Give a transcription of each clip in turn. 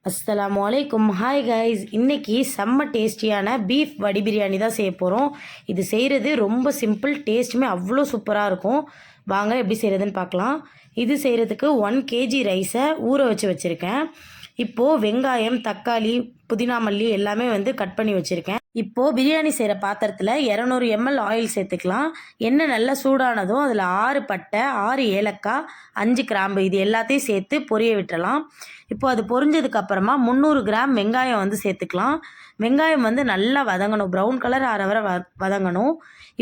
அஸ்ஸலாமு அலைக்கும். Hi guys, இன்றைக்கி செம்ம டேஸ்டியான பீஃப் வடி பிரியாணி தான் செய்ய போகிறோம். இது செய்கிறது ரொம்ப சிம்பிள், டேஸ்ட்டுமே அவ்வளோ சூப்பராக இருக்கும். வாங்க எப்படி செய்கிறதுன்னு பார்க்கலாம். இது செய்கிறதுக்கு 1 kg ரைஸை ஊற வச்சுருக்கேன். இப்போது வெங்காயம், தக்காளி, புதினா மல்லி எல்லாமே கட் பண்ணி வச்சுருக்கேன். இப்போது பிரியாணி செய்கிற பாத்திரத்தில் 200 ml ஆயில் சேர்த்துக்கலாம். எண்ணெய் நல்லா சூடானதும் அதில் 6 பட்டை, 6 ஏலக்காய், 5 கிராம்பு இது எல்லாத்தையும் சேர்த்து பொரிய விட்டுறலாம். இப்போது அது பொரிஞ்சதுக்கப்புறமா 300 கிராம் வெங்காயம் சேர்த்துக்கலாம். வெங்காயம் நல்லா வதங்கணும், ப்ரௌன் கலர் ஆற வரை வதங்கணும்.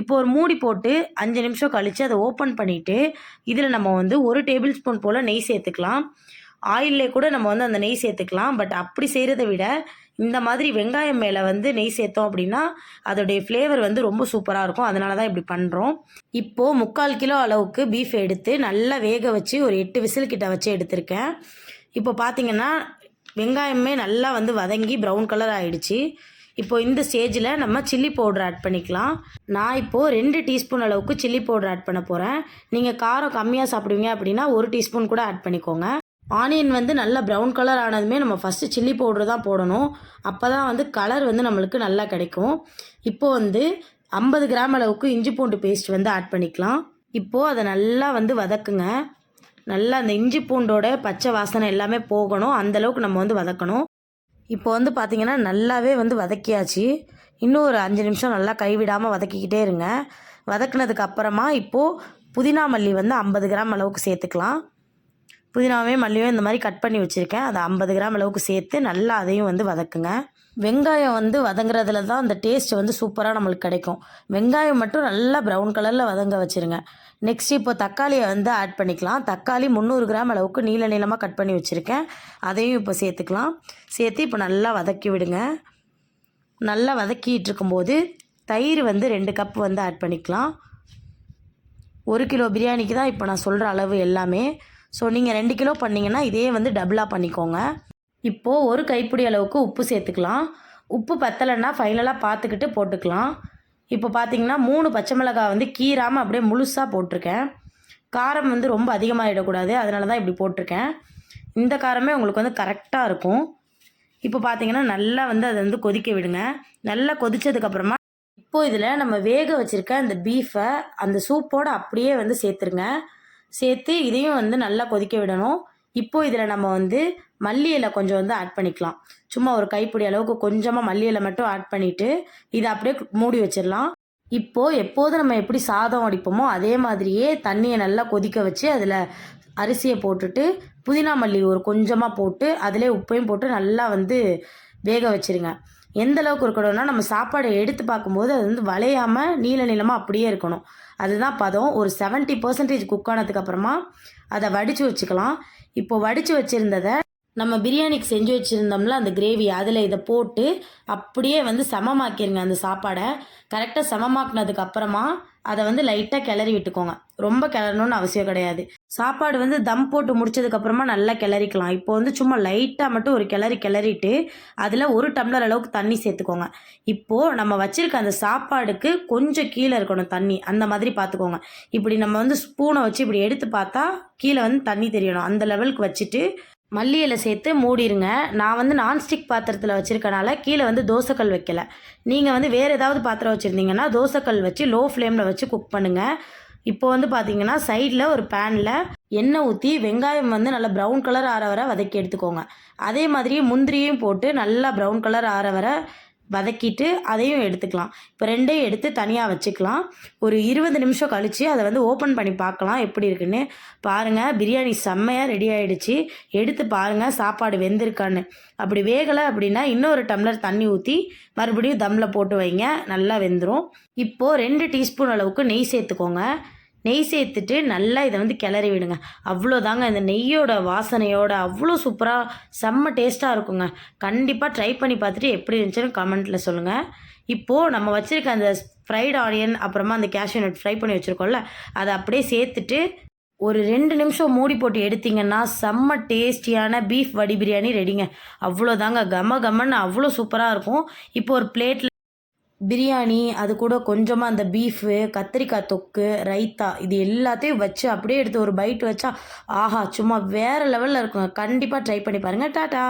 இப்போ ஒரு மூடி போட்டு 5 நிமிஷம் கழித்து அதை ஓப்பன் பண்ணிவிட்டு இதில் நம்ம 1 டேபிள் ஸ்பூன் போல் நெய் சேர்த்துக்கலாம். ஆயிலே கூட நம்ம அந்த நெய் சேர்த்துக்கலாம். பட் அப்படி செய்கிறத விட இந்த மாதிரி வெங்காயம் மேலே நெய் சேர்த்தோம் அப்படின்னா அதோடைய ஃப்ளேவர் ரொம்ப சூப்பராக இருக்கும். அதனால தான் இப்படி பண்ணுறோம். இப்போது 3/4 கிலோ அளவுக்கு பீஃப் எடுத்து நல்லா வேக வச்சு ஒரு 8 விசில் கிட்ட வச்சு எடுத்திருக்கேன். இப்போ பார்த்திங்கன்னா வெங்காயமே நல்லா வதங்கி ப்ரௌன் கலர் ஆகிடுச்சு. இப்போ இந்த ஸ்டேஜில் நம்ம சில்லி பவுடர் ஆட் பண்ணிக்கலாம். நான் இப்போது 2 டீஸ்பூன் அளவுக்கு சில்லி பவுடர் ஆட் பண்ண போகிறேன். நீங்கள் காரம் கம்மியாக சாப்பிடுவீங்க அப்படின்னா 1 டீஸ்பூன் கூட ஆட் பண்ணிக்கோங்க. ஆனியன் நல்லா ப்ரௌன் கலர் ஆனதுமே நம்ம ஃபஸ்ட்டு சில்லி பவுடர் தான் போடணும். அப்போ தான் கலர் நம்மளுக்கு நல்லா கிடைக்கும். இப்போது 50 கிராம் அளவுக்கு இஞ்சி பூண்டு பேஸ்ட் ஆட் பண்ணிக்கலாம். இப்போது அதை நல்லா வதக்குங்க. நல்லா அந்த இஞ்சி பூண்டோட பச்சை வாசனை எல்லாமே போகணும், அந்தளவுக்கு நம்ம வதக்கணும். இப்போ பார்த்திங்கன்னா நல்லாவே வதக்கியாச்சு. இன்னும் ஒரு 5 நிமிஷம் நல்லா கைவிடாமல் வதக்கிக்கிட்டே இருங்க. வதக்குனதுக்கு அப்புறமா இப்போது புதினா மல்லி 50 கிராம் அளவுக்கு சேர்த்துக்கலாம். புதினாவே மல்லியும் இந்த மாதிரி கட் பண்ணி வச்சுருக்கேன். அதை 50 கிராம் அளவுக்கு சேர்த்து நல்லா அதையும் வதக்குங்க. வெங்காயம் வதங்குறதுல தான் அந்த டேஸ்ட் சூப்பராக நம்மளுக்கு கிடைக்கும். வெங்காயம் மட்டும் நல்லா ப்ரௌன் கலரில் வதங்க வச்சுருங்க. நெக்ஸ்ட் இப்போ தக்காளியை ஆட் பண்ணிக்கலாம். தக்காளி 300 கிராம் அளவுக்கு நீளமாக கட் பண்ணி வச்சுருக்கேன். அதையும் இப்போ சேர்த்துக்கலாம். சேர்த்து இப்போ நல்லா வதக்கி விடுங்க. நல்லா வதக்கிட்டு இருக்கும்போது தயிர் 2 கப் ஆட் பண்ணிக்கலாம். 1 கிலோ பிரியாணிக்கு தான் இப்போ நான் சொல்கிற அளவு எல்லாமே. ஸோ நீங்கள் 2 கிலோ பண்ணிங்கன்னா இதே டபுளாக பண்ணிக்கோங்க. இப்போது 1 கைப்பிடி அளவுக்கு உப்பு சேர்த்துக்கலாம். உப்பு பத்தலைன்னா ஃபைனலாக பார்த்துக்கிட்டு போட்டுக்கலாம். இப்போ பார்த்திங்கன்னா 3 பச்சை மிளகாய் கீராமல் அப்படியே முழுசாக போட்டிருக்கேன். காரம் ரொம்ப அதிகமாகிடக்கூடாது, அதனால தான் இப்படி போட்டிருக்கேன். இந்த காரமே உங்களுக்கு கரெக்டாக இருக்கும். இப்போ பார்த்திங்கன்னா நல்லா அதை கொதிக்க விடுங்க. நல்லா கொதித்ததுக்கப்புறமா இப்போது இதில் நம்ம வேக வச்சுருக்க அந்த பீஃபை அந்த சூப்போடு அப்படியே சேர்த்துருங்க. சேர்த்து இதையும் நல்லா கொதிக்க விடணும். இப்போது இதில் நம்ம மல்லி இலை கொஞ்சம் ஆட் பண்ணிக்கலாம். சும்மா ஒரு கைப்பிடி அளவுக்கு கொஞ்சமாக மல்லி இலை மட்டும் ஆட் பண்ணிவிட்டு இதை அப்படியே மூடி வச்சிடலாம். இப்போது எப்போதும் நம்ம எப்படி சாதம் வடிப்போமோ அதே மாதிரியே தண்ணியை நல்லா கொதிக்க வச்சு அதில் அரிசியை போட்டுட்டு புதினா மல்லி ஒரு கொஞ்சமாக போட்டு அதிலே உப்பையும் போட்டு நல்லா வேக வச்சுருங்க. எந்த அளவுக்கு இருக்கணும்னா நம்ம சாப்பாடை எடுத்து பார்க்கும்போது அது வளையாமல் நீளமாக அப்படியே இருக்கணும். அதுதான் பதம். ஒரு 70% குக் ஆனதுக்கப்புறமா அதை வடித்து வச்சுக்கலாம். இப்போ வடித்து வச்சுருந்ததை நம்ம பிரியாணிக்கு செஞ்சு வச்சுருந்தோம்ல அந்த கிரேவி அதில் இதை போட்டு அப்படியே சமமாக்கிடுங்க. அந்த சாப்பாடை கரெக்டாக சமமாக்கினதுக்கப்புறமா அதை லைட்டாக கிளறி விட்டுக்கோங்க. ரொம்ப கிளறணும்னு அவசியம் கிடையாது. சாப்பாடு தம் போட்டு முடிச்சதுக்கப்புறமா நல்லா கிளறிக்கலாம். இப்போ சும்மா லைட்டாக மட்டும் ஒரு கிளறிட்டு அதில் 1 டம்ளர் அளவுக்கு தண்ணி சேர்த்துக்கோங்க. இப்போது நம்ம வச்சுருக்க அந்த சாப்பாடுக்கு கொஞ்சம் கீழே இருக்கணும் தண்ணி, அந்த மாதிரி பார்த்துக்கோங்க. இப்படி நம்ம ஸ்பூனை வச்சு இப்படி எடுத்து பார்த்தா கீழே தண்ணி தெரியணும். அந்த லெவலுக்கு வச்சுட்டு மல்லி இலை சேர்த்து மூடிடுங்க. நான் நான்ஸ்டிக் பாத்திரத்தில் வச்சுருக்கனால கீழே தோசைக்கல் வைக்கலை. நீங்கள் வேறு ஏதாவது பாத்திரம் வச்சுருந்தீங்கன்னா தோசைக்கல் வச்சு லோ ஃப்ளேமில் வச்சு குக் பண்ணுங்கள். இப்போ பார்த்தீங்கன்னா சைடில் ஒரு பேனில் எண்ணெய் ஊற்றி வெங்காயம் நல்லா ப்ரௌன் கலர் ஆற வரை வதக்கி எடுத்துக்கோங்க. அதே மாதிரியே முந்திரியும் போட்டு நல்லா ப்ரௌன் கலர் ஆற வரை வதக்கிட்டு அதையும் எடுத்துக்கலாம். இப்போ 2ஐயும் எடுத்து தனியாக வச்சுக்கலாம். ஒரு 20 நிமிஷம் கழித்து அதை ஓப்பன் பண்ணி பார்க்கலாம் எப்படி இருக்குன்னு. பாருங்கள், பிரியாணி செம்மையாக ரெடி ஆகிடுச்சு. எடுத்து பாருங்கள் சாப்பாடு வெந்திருக்கான்னு. அப்படி வேகலை அப்படின்னா இன்னொரு டம்ளர் தண்ணி ஊற்றி மறுபடியும் தம்மில் போட்டு வைங்க, நல்லா வெந்துடும். இப்போது 2 டீஸ்பூன் அளவுக்கு நெய் சேர்த்துக்கோங்க. நெய் சேர்த்துட்டு நல்லா இதை கிளறி விடுங்க. அவ்வளோதாங்க, இந்த நெய்யோட வாசனையோட அவ்வளோ சூப்பராக செம்ம டேஸ்ட்டாக இருக்குங்க. கண்டிப்பாக ட்ரை பண்ணி பார்த்துட்டு எப்படி இருந்துச்சுன்னு கமெண்ட்டில் சொல்லுங்கள். இப்போது நம்ம வச்சுருக்க அந்த ஃப்ரைட் ஆனியன் அப்புறமா அந்த கேஷ்யூ நட் ஃப்ரை பண்ணி வச்சுருக்கோம்ல அதை அப்படியே சேர்த்துட்டு ஒரு 2 நிமிஷம் மூடி போட்டு எடுத்திங்கன்னா செம்ம டேஸ்டியான பீஃப் வடி பிரியாணி ரெடிங்க. அவ்வளோதாங்க, கம்மன்னு அவ்வளோ சூப்பராக இருக்கும். இப்போ ஒரு பிளேட்டில் பிரியாணி, அது கூட கொஞ்சமாக அந்த பீஃபு, கத்திரிக்காய் தொக்கு, ரைத்தா இது எல்லாத்தையும் வச்சு அப்படியே எடுத்து ஒரு பைட் வச்சா ஆஹா சும்மா வேறு லெவலில் இருக்குங்க. கண்டிப்பாக ட்ரை பண்ணி பாருங்கள். டாட்டா.